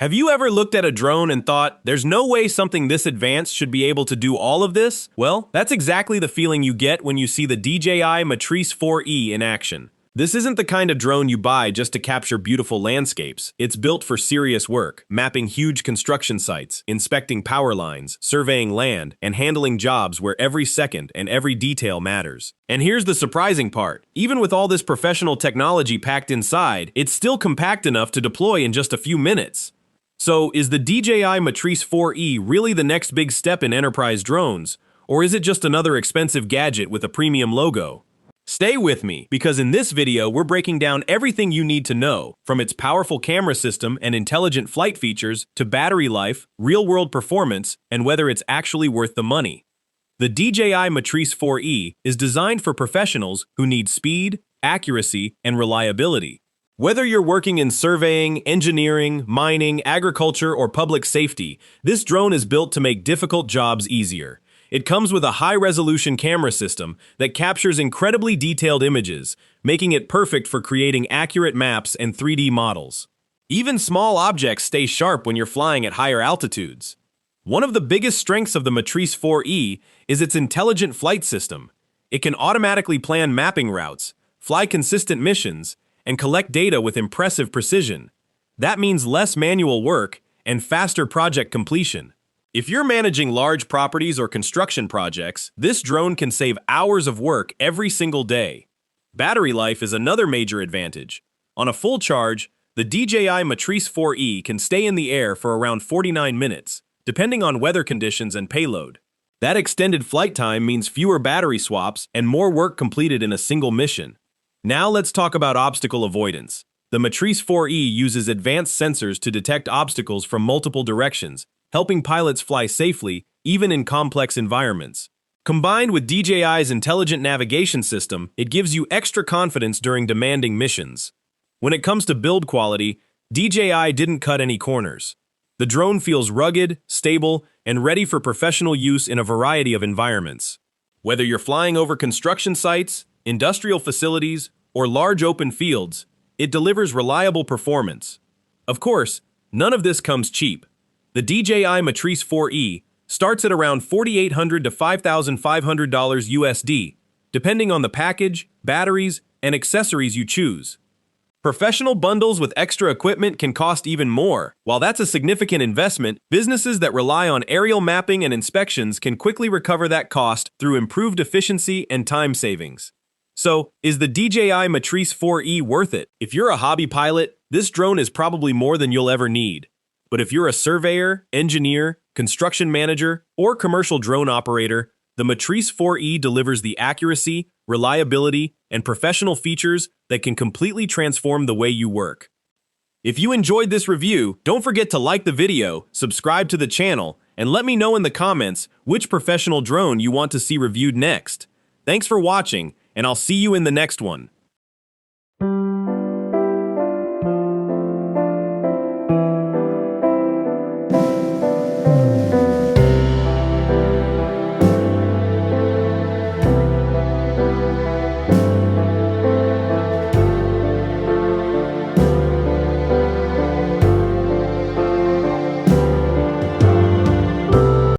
Have you ever looked at a drone and thought, there's no way something this advanced should be able to do all of this? Well, that's exactly the feeling you get when you see the DJI Matrice 4E in action. This isn't the kind of drone you buy just to capture beautiful landscapes. It's built for serious work, mapping huge construction sites, inspecting power lines, surveying land, and handling jobs where every second and every detail matters. And here's the surprising part. Even with all this professional technology packed inside, it's still compact enough to deploy in just a few minutes. So, is the DJI Matrice 4E really the next big step in enterprise drones? Or is it just another expensive gadget with a premium logo? Stay with me, because in this video we're breaking down everything you need to know, from its powerful camera system and intelligent flight features to battery life, real-world performance, and whether it's actually worth the money. The DJI Matrice 4E is designed for professionals who need speed, accuracy, and reliability. Whether you're working in surveying, engineering, mining, agriculture, or public safety, this drone is built to make difficult jobs easier. It comes with a high-resolution camera system that captures incredibly detailed images, making it perfect for creating accurate maps and 3D models. Even small objects stay sharp when you're flying at higher altitudes. One of the biggest strengths of the Matrice 4E is its intelligent flight system. It can automatically plan mapping routes, fly consistent missions, and collect data with impressive precision. That means less manual work and faster project completion. If you're managing large properties or construction projects, this drone can save hours of work every single day. Battery life is another major advantage. On a full charge, the DJI Matrice 4E can stay in the air for around 49 minutes, depending on weather conditions and payload. That extended flight time means fewer battery swaps and more work completed in a single mission. Now let's talk about obstacle avoidance. The Matrice 4E uses advanced sensors to detect obstacles from multiple directions, helping pilots fly safely, even in complex environments. Combined with DJI's intelligent navigation system, it gives you extra confidence during demanding missions. When it comes to build quality, DJI didn't cut any corners. The drone feels rugged, stable, and ready for professional use in a variety of environments. Whether you're flying over construction sites, industrial facilities, or large open fields, it delivers reliable performance. Of course, none of this comes cheap. The DJI Matrice 4E starts at around $4,800 to $5,500 USD, depending on the package, batteries, and accessories you choose. Professional bundles with extra equipment can cost even more. While that's a significant investment, businesses that rely on aerial mapping and inspections can quickly recover that cost through improved efficiency and time savings. So, is the DJI Matrice 4E worth it? If you're a hobby pilot, this drone is probably more than you'll ever need. But if you're a surveyor, engineer, construction manager, or commercial drone operator, the Matrice 4E delivers the accuracy, reliability, and professional features that can completely transform the way you work. If you enjoyed this review, don't forget to like the video, subscribe to the channel, and let me know in the comments which professional drone you want to see reviewed next. Thanks for watching, and I'll see you in the next one.